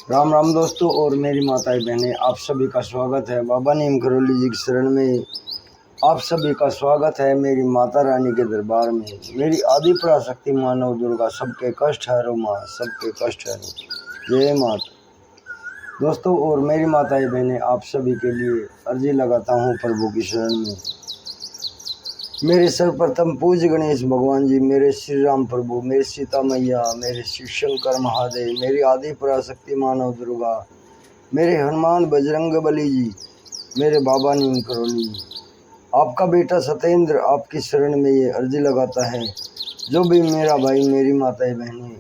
राम राम दोस्तों और मेरी माताएं बहनें, आप सभी का स्वागत है बाबा नीम करौली जी की शरण में। आप सभी का स्वागत है मेरी माता रानी के दरबार में। मेरी आदि पराशक्ति मानव दुर्गा सबके कष्ट हरो माँ, सबके कष्ट हरो। जय माता। दोस्तों और मेरी माताएं बहनें, आप सभी के लिए अर्जी लगाता हूँ प्रभु की शरण में। मेरे सर्वप्रथम पूज्य गणेश भगवान जी, मेरे श्री राम प्रभु, मेरे सीता मैया, मेरे शिव शंकर महादेव, मेरी आदि पराशक्ति मानव दुर्गा, मेरे हनुमान बजरंग बली जी, मेरे बाबा नीम करौली जी। आपका बेटा सत्येंद्र आपकी शरण में ये अर्जी लगाता है। जो भी मेरा भाई मेरी माताएं बहनें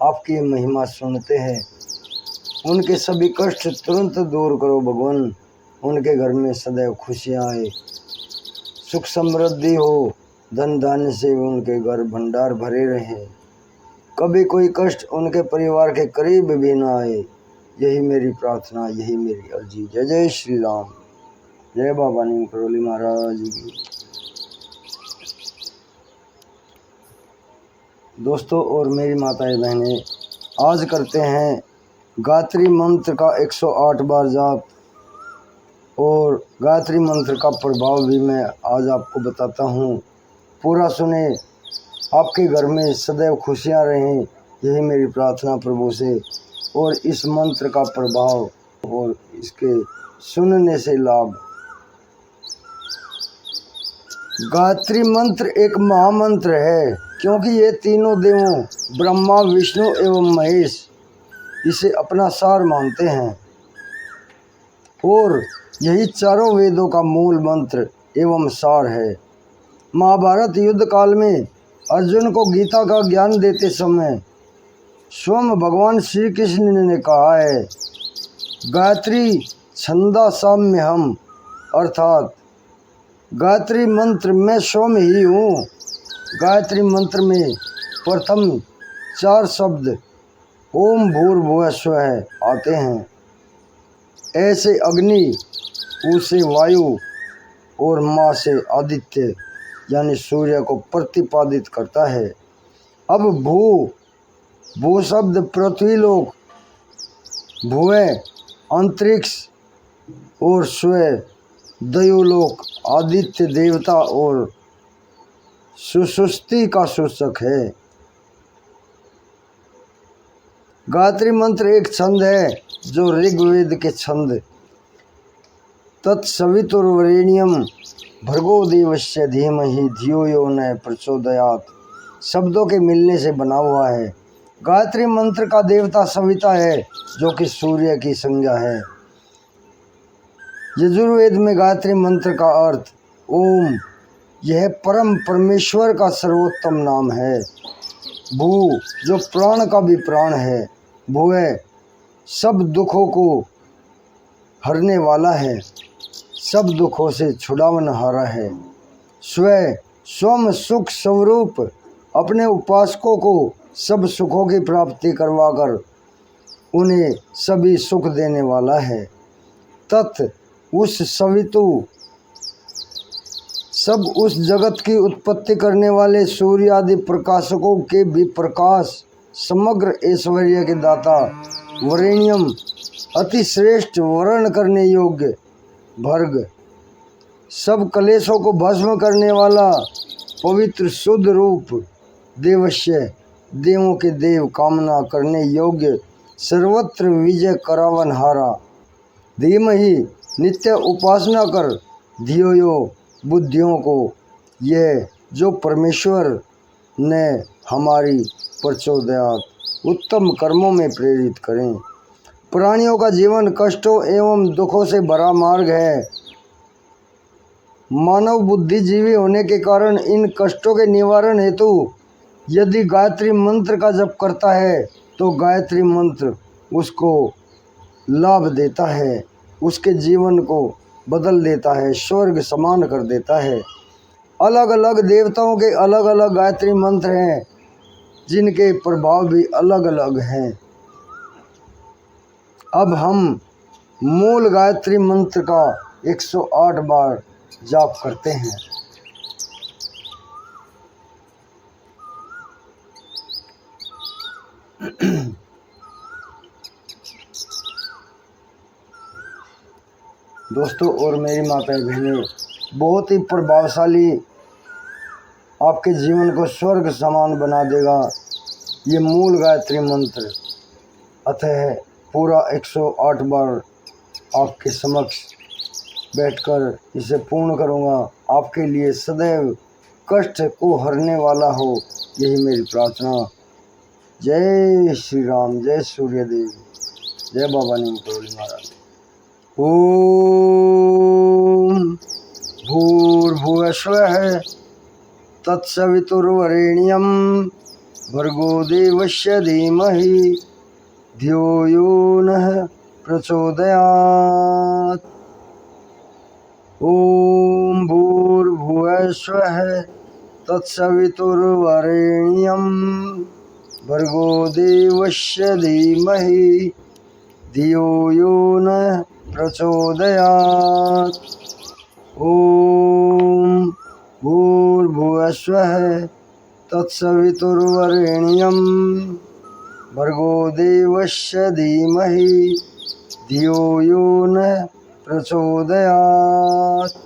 आपकी महिमा सुनते हैं, उनके सभी कष्ट तुरंत दूर करो भगवान। उनके घर में सदैव खुशियाँ आए, सुख समृद्धि हो, धन धान्य से उनके घर भंडार भरे रहें। कभी कोई कष्ट उनके परिवार के करीब भी ना आए। यही मेरी प्रार्थना, यही मेरी अर्जी। जय जय श्री राम। जय बाबा नीम करौली महाराज की। दोस्तों और मेरी माताएं बहनें, आज करते हैं गायत्री मंत्र का 108 बार जाप। और गायत्री मंत्र का प्रभाव भी मैं आज आपको बताता हूँ। पूरा सुने, आपके घर में सदैव खुशियाँ रहें, यही मेरी प्रार्थना प्रभु से। और इस मंत्र का प्रभाव और इसके सुनने से लाभ। गायत्री मंत्र एक महामंत्र है, क्योंकि ये तीनों देवों ब्रह्मा विष्णु एवं महेश इसे अपना सार मानते हैं। और यही चारों वेदों का मूल मंत्र एवं सार है। महाभारत युद्ध काल में अर्जुन को गीता का ज्ञान देते समय स्वयं भगवान श्री कृष्ण ने कहा है, गायत्री छंदा साम्य हम, अर्थात गायत्री मंत्र में स्वयं ही हूँ। गायत्री मंत्र में प्रथम 4 शब्द ओम भूर्भुवः स्वः आते हैं। ऐसे अग्नि, ऊ से वायु और माँ से आदित्य यानी सूर्य को प्रतिपादित करता है। अब भू शब्द पृथ्वी लोक, भुवः अंतरिक्ष और स्व दैवलोक आदित्य देवता और सुसुप्ति का सूचक है। गायत्री मंत्र एक छंद है जो ऋग्वेद के छंद तत्सवितुर्वरेण्यम भर्गो देवस्य धीमहि धियो यो न प्रचोदयात् शब्दों के मिलने से बना हुआ है। गायत्री मंत्र का देवता सविता है, जो कि सूर्य की संज्ञा है। यजुर्वेद में गायत्री मंत्र का अर्थ ओम, यह परम परमेश्वर का सर्वोत्तम नाम है। भू, जो प्राण का भी प्राण है। भुवः, सब दुखों को हरने वाला है, सब दुखों से छुड़ावनहारा है। स्वयं सुख स्वरूप अपने उपासकों को सब सुखों की प्राप्ति करवाकर उन्हें सभी सुख देने वाला है। तत्, उस सवितु, सब उस जगत की उत्पत्ति करने वाले सूर्य आदि प्रकाशकों के भी प्रकाश, समग्र ऐश्वर्य के दाता, वरेण्यम, अति श्रेष्ठ वर्ण करने योग्य, भर्ग, सब कलेशों को भस्म करने वाला, पवित्र शुद्ध रूप, देवस्य, देवों के देव, कामना करने योग्य, सर्वत्र विजय करावनहारा। धीमहि, नित्य उपासना कर, धियो यो, बुद्धियों को, यह जो परमेश्वर ने हमारी प्रचोदयात् उत्तम कर्मों में प्रेरित करें। प्राणियों का जीवन कष्टों एवं दुखों से भरा मार्ग है। मानव बुद्धिजीवी होने के कारण इन कष्टों के निवारण हेतु यदि गायत्री मंत्र का जप करता है तो गायत्री मंत्र उसको लाभ देता है, उसके जीवन को बदल देता है, स्वर्ग समान कर देता है। अलग अलग देवताओं के अलग अलग गायत्री मंत्र हैं, जिनके प्रभाव भी अलग अलग हैं। अब हम मूल गायत्री मंत्र का 108 बार जाप करते हैं। दोस्तों और मेरी माताएं बहनें, बहुत ही प्रभावशाली, आपके जीवन को स्वर्ग समान बना देगा ये मूल गायत्री मंत्र। अतः पूरा 108 बार आपके समक्ष बैठकर इसे पूर्ण करूँगा। आपके लिए सदैव कष्ट को हरने वाला हो, यही मेरी प्रार्थना। जय श्री राम, जय सूर्यदेव, जय बाबा नीम करोली महाराज। ओम भूर्भुवस्वः तत्सवितुर्वरेण्यं भर्गो देवस्य धीमहि धियो यो नः प्रचोदयात्। ओम भूर्भुवस्वः तत्सवितुर्वरेण्यं भर्गो देवस्य धीमहि धियो यो नः प्रचोदयात्। ओम भूर्भुवस्वः तत्सवितुर्वरेण्यं भर्गो देवस्य धीमहि धियो यो नः प्रचोदयात्।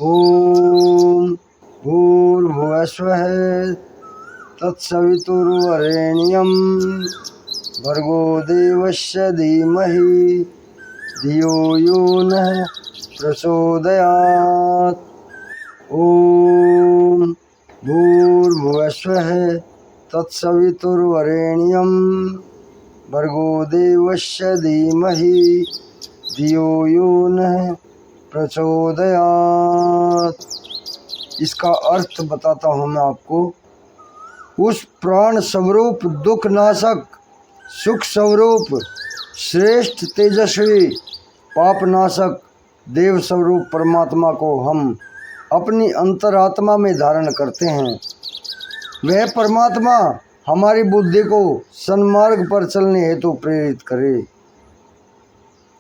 ओम भूर्भुवस्वः तत्सवितुर्वरेण्यं भर्गो देवस्य धीमहि धियो यो नः प्रचोदयात्। ओम भूर्भुवस्वः तत्सवितुर्वरेण्यं भर्गो देवस्य धीमहि धियो यो नः प्रचोदयात्। इसका अर्थ बताता हूँ मैं आपको। उस प्राण स्वरूप, दुख नाशक, सुख स्वरूप, श्रेष्ठ, तेजस्वी, पाप नाशक देव स्वरूप परमात्मा को हम अपनी अंतरात्मा में धारण करते हैं। वह परमात्मा हमारी बुद्धि को सन्मार्ग पर चलने हेतु प्रेरित करे।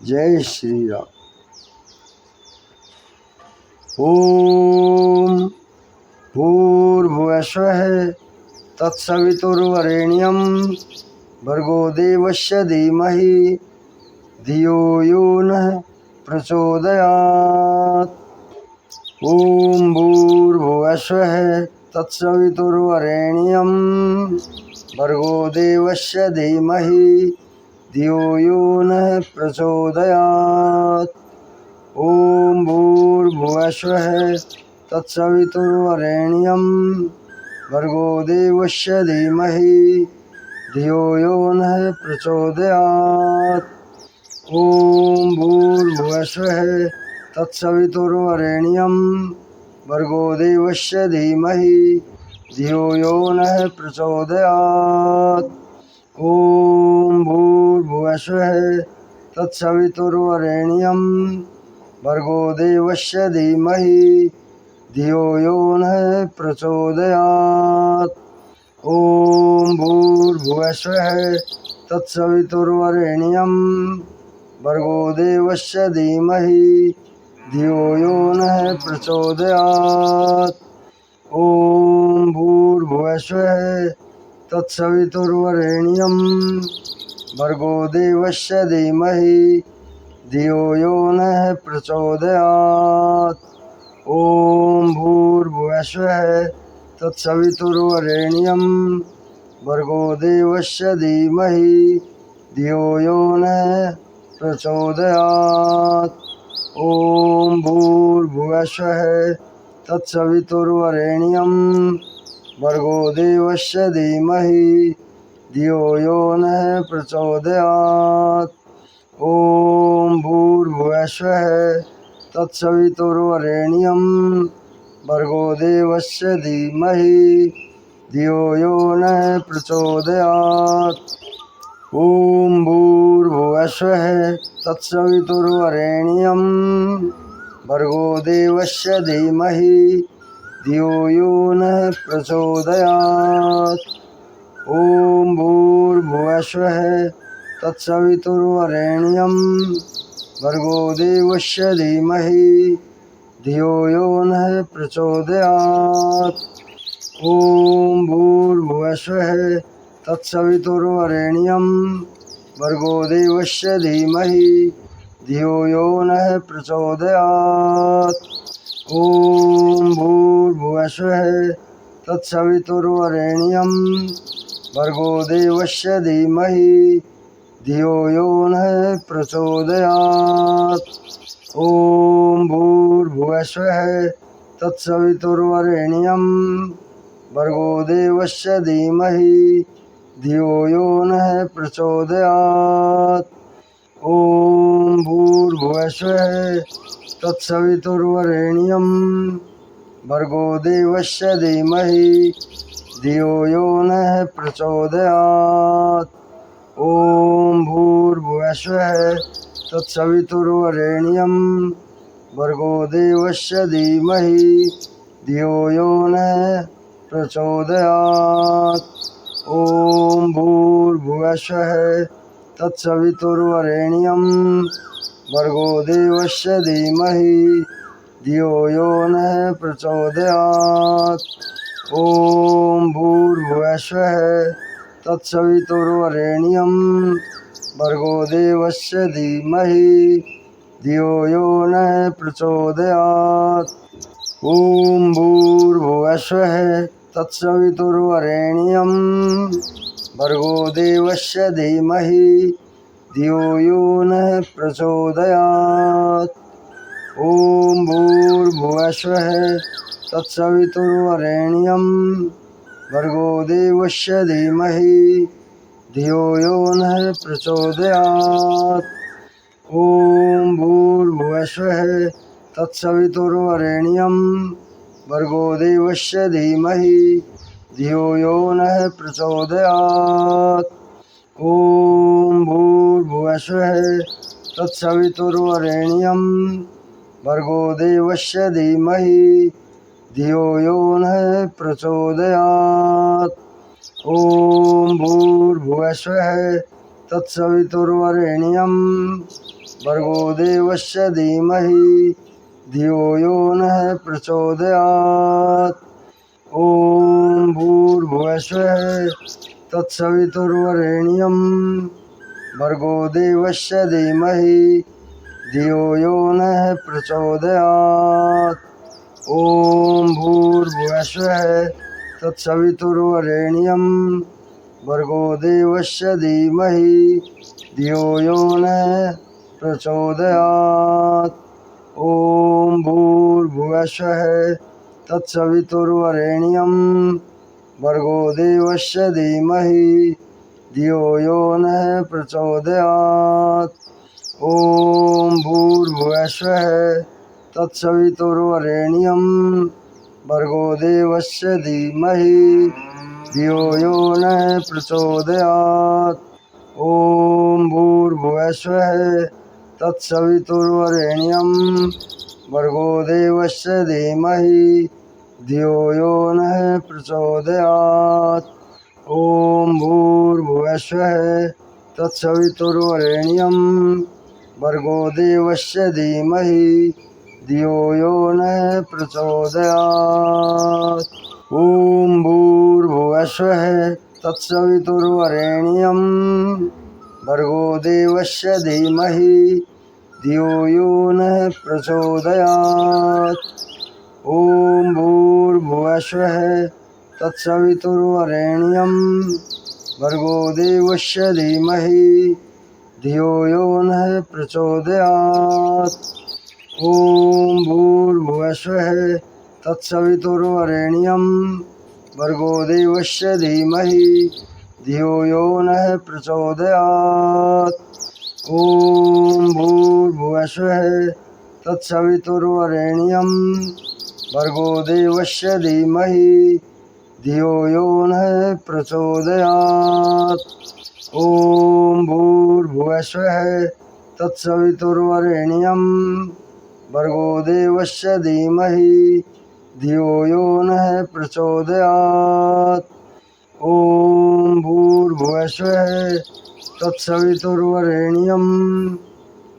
जय श्री राम। ओम भूर्भुवस्वः तत्सवितुर्वरेण्यं भर्गो देवस्य धीमहि धियो यो नः प्रचोदयात्। ओम भूर्भुवस्वः तत्सवितुर्वरेण्यं भर्गो देवस्य धीमहि धियो यो नः प्रचोदयात्। ओम भूर्भुवस्वः तत्सवितुर्वरेण्यं भर्गो देवस्य धीमहि धियो यो नः प्रचोदयात्। ओम भूर्भुवस्वः तत्सवितुर्वरेण्यं भर्गो देवस्य धीमहि धियो यो नः प्रचोदयात्। ओम भूर्भुवस्वः तत्सवितुर्वरेण्यं भर्गो देवस्य धीमहि धियो यो नः प्रचोदयात्। ओम भूर्भुवस्वः तत्सवितुर्वरेण्यं भर्गो देवस्य धीमहि धियो यो नः प्रचोदयात्। ओम भूर्भुवस्वः तत्सवितुर्वरेण्यं भर्गो देवस्य धीमहि धियो यो नः प्रचोदयात्। ओम भूर्भुवस्वः तत्सवितुर्वरेण्यं भर्गो देवस्य धीमहि धियो यो नः प्रचोदयात्। ओम भूर्भुवस्वः तत्सवितुर्वरेण्यं भर्गो देवस्य धीमहि धियो यो नः प्रचोदयात्। ओम भूर्भुवस्वः तत्सवितुर्वरेण्यं भर्गो देवस्य धीमहि धियो यो नः प्रचोदयात्। ओम भूर्भुवस्वः तत्सवितुर्वरेण्यं भर्गो देवस्य धीमहि धियो यो नः प्रचोदयात्। ओम भूर्भुवस्वः तत्सवितुर्वरेण्यं भर्गो देवस्य धीमहि धियो यो नः प्रचोदयात्। ओम भूर्भुवस्वः तत्सवितुर्वरेण्यं भर्गो देवस्य धीमहि धियो यो नः प्रचोदयात्। ॐ भूर्भुवस्वः तत्सवितुर्वरेण्यं भर्गो देवस्य धीमहि धियो यो नः प्रचोदयात्। ॐ भूर्भुवस्वः तत्सवितुर्वरेण्यं भर्गो देवस्य धीमहि धियो यो नः प्रचोदयात्। ॐ भूर्भुवस्वः तत्सवितुर्वरेण्यं भर्गो देवस्य धीमहि धियो यो नः प्रचोदयात्। ॐ भूर्भुवस्वः तत्सवितुर्वरेण्यं भर्गो देवस्य धीमहि धियो यो नः प्रचोदयात्। ॐ भूर्भुवस्वः तत्सवितुर्वरेण्यं भर्गो देवस्य धीमहि धियो यो नः प्रचोदयात्। ॐ भूर्भुवस्वः तत्सवितुर्वरेण्यं भर्गो देवस्य धीमहि धियो यो नः प्रचोदयात्। ॐ भूर्भुवस्वः तत्सवितुर्वरेण्यं भर्गो देवस्य धीमहि धियो यो नः प्रचोदयात्। ॐ भूर्भुवस्वः तत्सवितुर्वरेण्यं भर्गो देवस्य धीमहि धियो यो नः प्रचोदयात्। ॐ भूर्भुवस्वः तत्सवितुर्वरेण्यं भर्गो देवस्य धीमहि धियो यो नः प्रचोदयात्। ॐ भूर्भुवस्वः तत्सवितुर्वरेण्यं भर्गो देवस्य धीमहि धियो यो नः प्रचोदयात्। ॐ भूर्भुवस्वः तत्सवितुर्वरेण्यं भर्गो देवस्य धीमहि धियो यो नः प्रचोदयात्। ॐ भूर्भुवस्वः तत्सवितुर्वरेण्यं भर्गो देवस्य धीमहि धियो यो नः प्रचोदयात्। ॐ भूर्भुवस्वः तत्सवितुर्वरेण्यं भर्गो देवस्य धीमहि धियो यो नः प्रचोदयात्। ॐ भूर्भुवस्वः तत्सवितुर्वरेण्यं भर्गो देवस्य धीमहि धियो यो नः प्रचोदयात्। ॐ भूर्भुवस्वः तत्सवितुर्वरेण्यं भर्गो देवस्य धीमहि धियो यो नः प्रचोदयात्। ॐ भूर्भुवस्वः तत्सवितुर्वरेण्यं भर्गो देवस्य धीमहि धियो यो नः प्रचोदयात्। ॐ भूर्भुवस्वः तत्सवितुर्वरेण्यं भर्गो देवस्य धीमहि धियो यो नः प्रचोदयात्। ॐ भूर्भुवस्वः तत्सवितुर्वरेण्यं भर्गो देवस्य धीमहि धियो यो नः प्रचोदयात्। ॐ भूर्भुवस्वः तत्सवितुर्वरेण्यं भर्गो देवस्य धीमहि धियो यो नः प्रचोदयात्। ॐ भूर्भुवस्वः तत्सवितुर्वरेण्यं भर्गो देवस्य धीमहि धियो यो नः प्रचोदयात्। ॐ भूर्भुवस्वः तत्सवितुर्वरेण्यं भर्गो देवस्य धीमहि धियो यो नः प्रचोदयात्। ॐ भूर्भुवस्वः तत्सवितुर्वरेण्यं भर्गो देवस्य धीमहि धियो यो नः प्रचोदयात्। ॐ भूर्भुवस्वः तत्सवितुर्वरेण्यं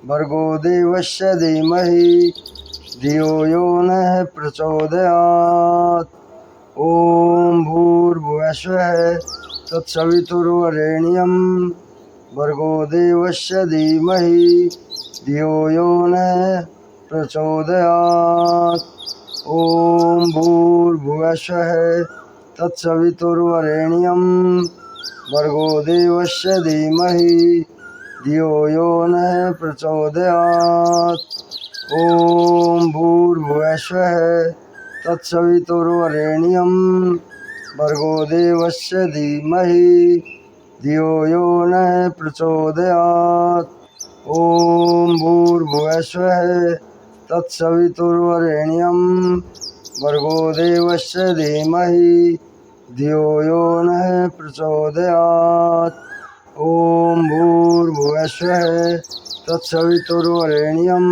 भर्गो देवस्य धीमहि धियो यो नः प्रचोदयात्। ॐ भूर्भुवस्वः तत्सवितुर्वरेण्यं भर्गो देवस्य धीमहि धियो यो नः प्रचोदयात्। ॐ भूर्भुवस्सुः तत्सवितुर्वरेण्यं भर्गो देवस्य धीमहि धियो यो नः प्रचोदयात्। ॐ भूर्भुवस्सुः तत्सवितुर्वरेण्यं भर्गो देवस्य धीमहि धियो यो नः प्रचोदयात्। ॐ भूर्भुवस्सुः तत्सवितुर्वरेण्यं भर्गो देवस्य धीमहि धियो यो नः प्रचोदयात्। ॐ भूर्भुवस्सुः तत्सवितुर्वरेण्यं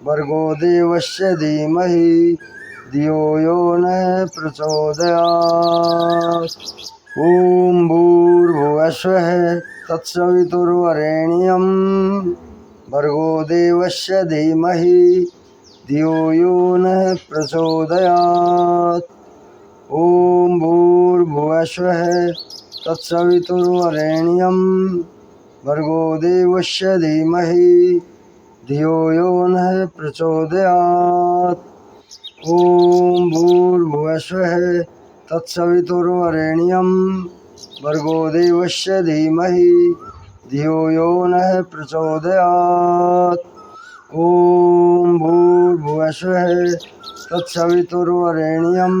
भर्गो देवस्य धीमहि धियो यो नः प्रचोदयात्। ॐ भूर्भुवस्सुः तत्सवितुर्वरेण्यं भर्गो देवस्य धीमहि धियो यो नः प्रचोदयात्। ॐ भूर्भुवस्सुः तत्सवितुर्वरेण्यं भर्गो देवस्य धीमहि धियो यो नः प्रचोदयात्। ॐ भूर्भुवस्सुः तत्सवितुर्वरेण्यं भर्गो देवस्य धीमहि धियो यो नः प्रचोदयात्। ॐ भूर्भुवस्सुः तत्सवितुर्वरेण्यं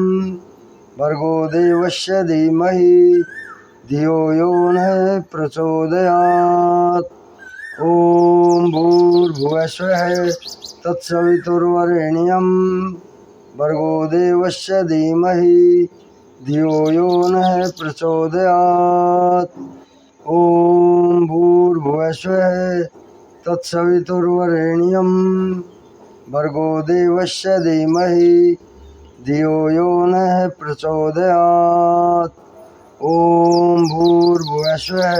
भर्गो देवस्य धीमहि धियो यो नः प्रचोदयात्। ॐ भूर्भुवस्सुः तत्सवितुर्वरेण्यं भर्गो देवस्य धीमहि धियो यो नः प्रचोदयात्। ॐ भूर्भुवस्सुः तत्सवितुर्वरेण्यं भर्गो देवस्य धीमहि धियो यो नः प्रचोदयात्। ॐ भूर्भुवस्सुः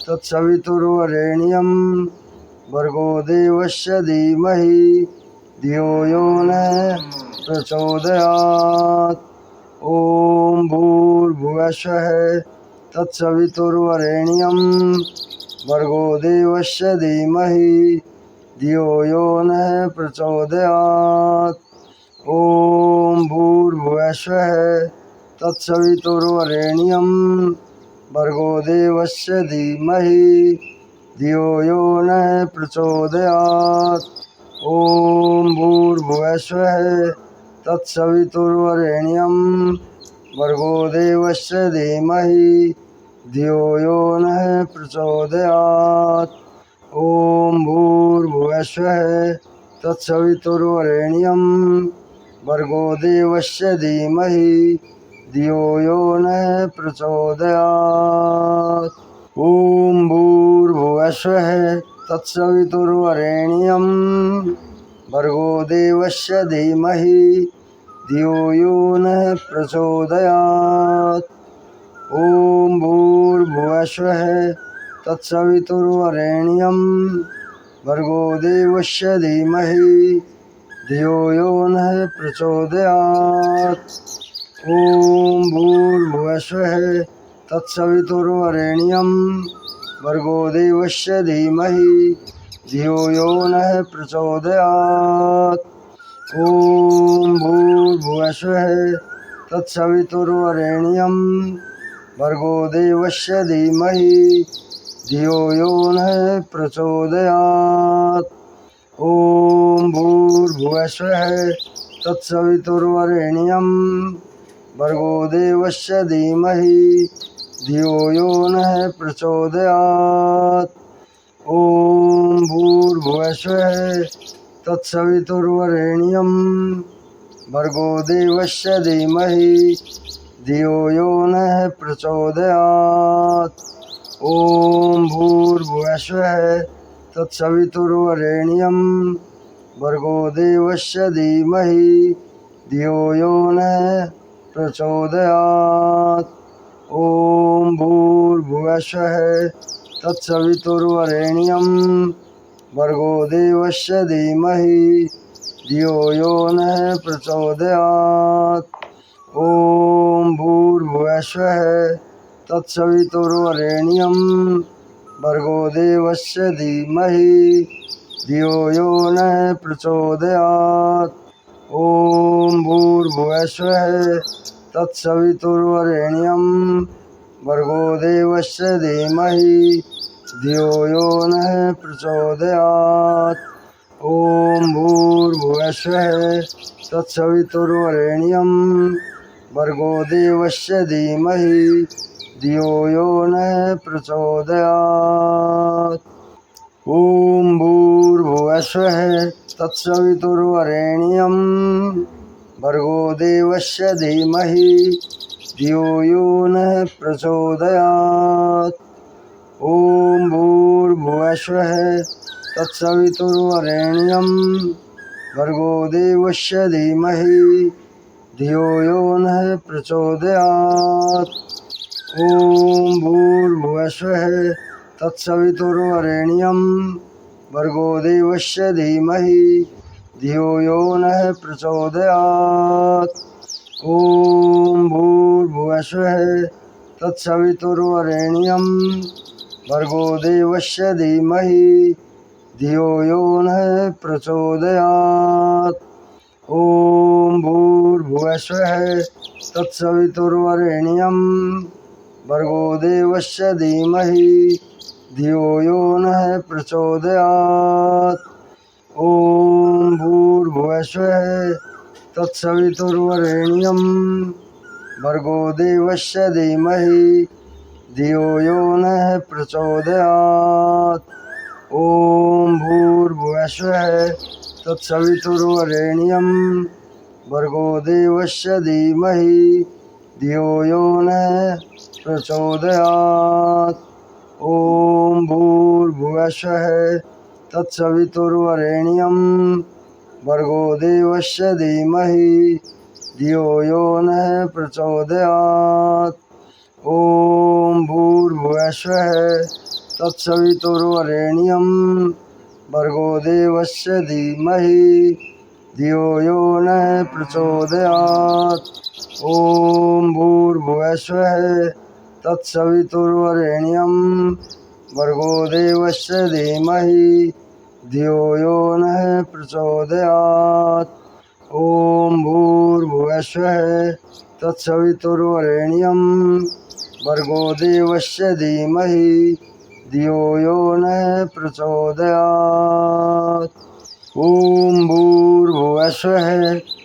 तत्सवितुर्वरेण्यं भर्गो देवस्य धीमहि धियो यो नः प्रचोदयात्। ॐ भूर्भुवस्सुः तत्सवितुर्वरेण्यं भर्गो देवस्य धीमहि धियो यो नः प्रचोदयात्। ॐ भूर्भुवस्सुः तत्सवितुर्वरेण्यं भर्गो देवस्य धीमहि धियो यो नः प्रचोदयात्। ॐ भूर्भुवस्सुः तत्सवितुर्वरेण्यं भर्गो देवस्य धीमहि धियो यो नः प्रचोदयात्। ॐ भूर्भुवस्सुः तत्सवितुर्वरेण्यं भर्गो देवस्य धीमहि धियो यो नः प्रचोदयात्। ॐ भूर्भुवस्सुः तत्सवितुर्वरेण्यं भर्गो देवस्य धीमहि धियो यो नः प्रचोदयात्। ॐ भूर्भुवस्सुः तत्सवितुर्वरेण्यं भर्गो देवस्य धीमहि धियो यो नः प्रचोदयात्। ॐ भूर्भुवस्सुः तत्सवितुर्वरेण्यं भर्गो देवस्य धीमहि धियो यो नः प्रचोदयात्। ॐ भूर्भुवस्सुः तत्सवितुर्वरेण्यं भर्गो देवस्य धीमहि धियो यो नः प्रचोदयात्। ॐ भूर्भुवस्सुः तत्सवितुर्वरेण्यं भर्गो देवस्य धीमहि धियो यो नः प्रचोदयात्। ॐ भूर्भुवस्सुः तत्सवितुर्वरेण्यं भर्गो देवस्य धीमहि धियो यो नः प्रचोदयात्। ॐ भूर्भुवस्सुः तत्सवितुर्वरेण्यं भर्गो देवस्य धीमहि धियो यो नः प्रचोदयात्। ॐ भूर्भुवस्सुः तत्सवितुर्वरेण्यं भर्गो देवस्य धीमहि धियो यो नः प्रचोदयात्। ॐ भूर्भुवस्सुः तत्सवितुर्वरेण्यं भर्गो देवस्य धीमहि धियो यो नः प्रचोदयात्। ॐ भूर्भुवस्वः तत्सवितुर्वरेण्यं भर्गो देवस्य धीमहि धियो यो नः प्रचोदयात्। ॐ भूर्भुवस्वः तत्सवितुर्वरेण्यं भर्गो देवस्य धीमहि धियो यो नः प्रचोदयात्। ॐ भूर्भुवस्वः तत्सवितुर्वरेण्यं भर्गो देवस्य धीमहि धियो यो नः प्रचोदयात्। ॐ भूर्भुवस्वः तत्सवितुर्वरेण्यं भर्गो देवस्य धीमहि धियो यो नः प्रचोदयात्। ॐ भूर्भुवस्वः तत्सवितुर्वरेण्यं भर्गो देवस्य धीमहि धियो यो नः प्रचोदयात्। ॐ भूर्भुवस्वः तत्सवितुर्वरेण्यं भर्गो देवस्य धीमहि धियो यो नः प्रचोदयात्। ॐ भूर्भुवस्वः तत्सवितुर्वरेण्यं भर्गो देवस्य धीमहि धियो यो नः प्रचोदयात्। ॐ भूर्भुवस्वः तत्सवितुर्वरेण्यं भर्गो देवस्य धीमहि धियो यो नः प्रचोदयात्। ॐ भूर्भुवस्वः तत्सवितुर्वरेण्यं भर्गो देवस्य धीमहि धियो यो नः प्रचोदयात्। ॐ भूर्भुवस्वः तत्सवितुर्वरेण्यं भर्गो देवस्य धीमहि धियो यो नः प्रचोदयात्। ॐ भूर्भुवस्वः तत्सवितुर्वरेण्यं भर्गो देवस्य धीमहि धियो यो नः प्रचोदयात्। ॐ भूर्भुवस्वः तत्सवितुर्वरेण्यं भर्गो देवस्य धीमहि धियो यो नः प्रचोदयात्। ॐ भूर्भुवस्वः तत्सवितुर्वरेण्यं भर्गो देवस्य धीमहि धियो यो नः प्रचोदयात्। ॐ भूर्भुवस्वः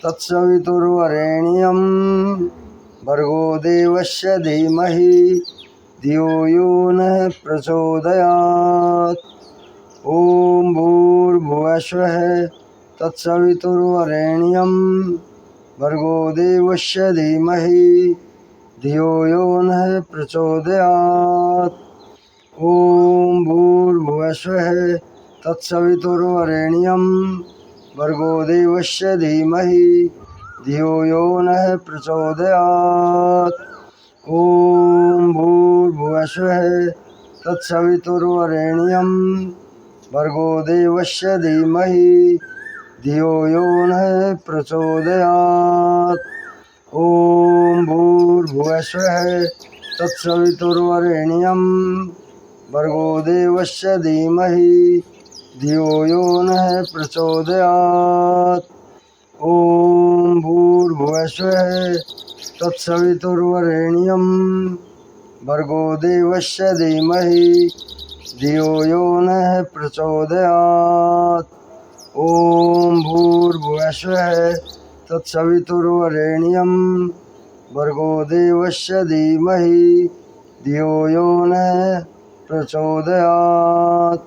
तत्सवितुर्वरेण्यं भर्गो देवस्य धीमहि धियो यो नः प्रचोदयात्। ॐ भूर्भुवस्वः तत्सवितुर्वरेण्यं भर्गो देवस्य धीमहि धियो यो नः प्रचोदयात्। ॐ भूर्भुवस्वः तत्सवितुर्वरेण्यं भर्गो देवस्य धीमहि धियो यो नः प्रचोदयात्। ॐ भूर्भुवस्वः तत्सवितुर्वरेण्यं भर्गो देवस्य धीमहि धियो यो नः प्रचोदयात्। ॐ भूर्भुवस्वः तत्सवितुर्वरेण्यं भर्गो देवस्य धीमहि धियो यो नः प्रचोदयात्। ॐ भूर्भुवस्वः तत्सवितुर्वरेण्यं भर्गो देवस्य धीमहि धियो यो नः प्रचोदयात्। ॐ भूर्भुवस्वः तत्सवितुर्वरेण्यं भर्गो देवस्य धीमहि धियो यो नः प्रचोदयात्।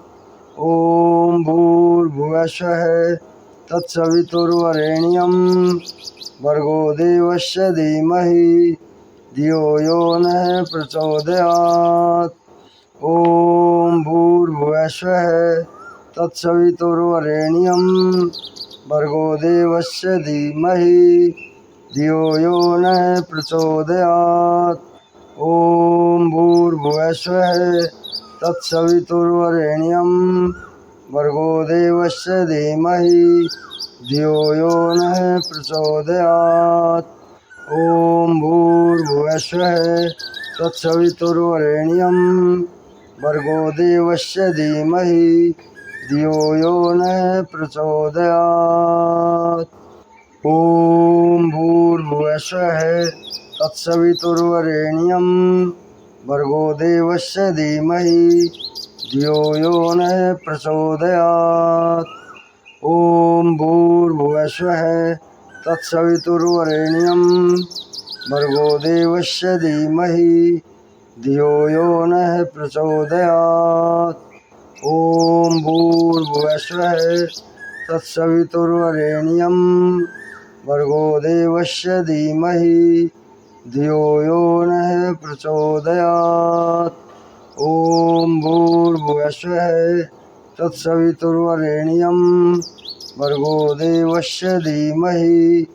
ॐ भूर्भुवस्वः तत्सवितुर्वरेण्यं भर्गो देवस्य धीमहि धियो यो नः प्रचोदयात्। ॐ भूर्भुवस्वः तत्सवितुर्वरेण्यं भर्गो देवस्य धीमहि धियो यो नः प्रचोदयात्। ॐ भूर्भुवस्वः तत्सवितुर्वरेण्यं भर्गो देवस्य धीमहि धियो यो नः प्रचोदयात्। ॐ भूर्भुवस्वः तत्सवितुर्वरेण्यं भर्गो देवस्य धीमहि धियो यो नः प्रचोदयात्। ओम भूर्भुवस्वः तत्सवितुर्वरेण्यं भर्गो देवस्य धीमहि धियो यो नः प्रचोदयात्। ओम भूर्भुवस्वः तत्सवितुर्वरेण्यं भर्गो देवस्य धीमहि धियो यो नः प्रचोदयात्। ओम भूर्भुवस्वः तत्सवितुर्वरेण्यं भर्गो देवस्य धीमहि धियो यो नः प्रचोदयात्। ओम भूर्भुवस्वः तत्सवितुर्वरेण्यं भर्गो देवस्य धीमहि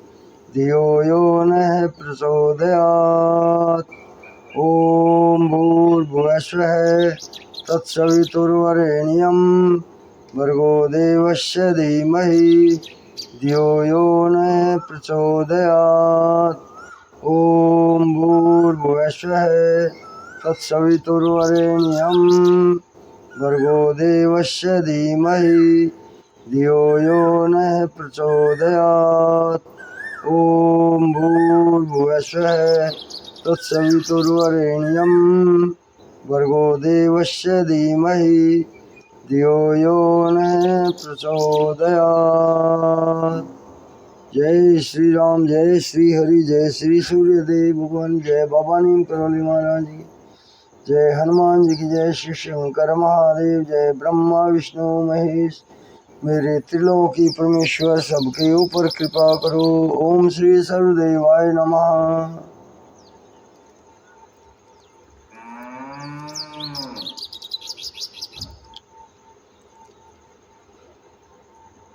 धियो यो नः प्रचोदयात्। ओम भूर्भुवस्वः तत्सवितुर्वरेण्यं भर्गो देवस्य धीमहि धियो यो नः प्रचोदयात्। ओम भूर्भुवस्वः तत्सवितुर्वरेण्यं भर्गो देवस्य धीमहि धियो यो नः प्रचोदयात्। ओम भूर्भुवस्वः तत्सवितुर्वरेण्यं भर्गो देवस्य धीमहि धियो यो नः प्रचोदयात्। जय श्री राम, जय श्री हरि, जय श्री सूर्यदेव भगवान, जय बाबा नीम करौली महाराज की, जय हनुमान जी की, जय श्री शंकर महादेव, जय ब्रह्मा विष्णु महेश, मेरे त्रिलोकी परमेश्वर सबके ऊपर कृपा करो। ओम श्री सर्वदेवाय नमः।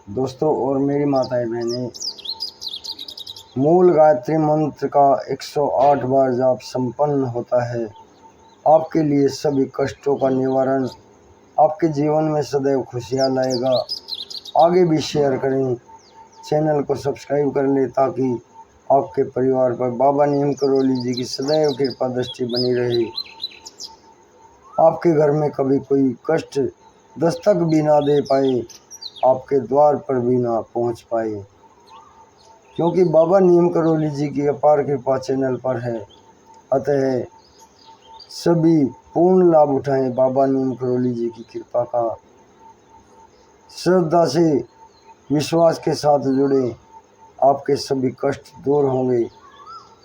दोस्तों और मेरी माताएं बहनें, मूल गायत्री मंत्र का 108 बार जाप संपन्न होता है। आपके लिए सभी कष्टों का निवारण, आपके जीवन में सदैव खुशियाँ लाएगा। आगे भी शेयर करें, चैनल को सब्सक्राइब कर लें ताकि आपके परिवार पर बाबा नीम करौली जी की सदैव कृपा दृष्टि बनी रहे। आपके घर में कभी कोई कष्ट दस्तक भी ना दे पाए, आपके द्वार पर भी ना पहुंच पाए, क्योंकि बाबा नीम करौली जी की अपार कृपा चैनल पर है। अतः सभी पूर्ण लाभ उठाएं बाबा नीम करौली जी की कृपा का। श्रद्धा से विश्वास के साथ जुड़े, आपके सभी कष्ट दूर होंगे।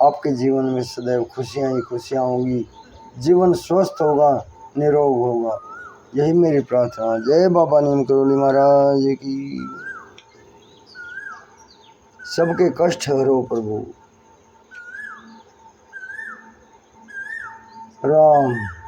आपके जीवन में सदैव खुशियाँ ही खुशियाँ होंगी, जीवन स्वस्थ होगा, निरोग होगा। यही मेरी प्रार्थना। जय बाबा नीम करौली महाराज की। सबके कष्ट हरो प्रभु। राम।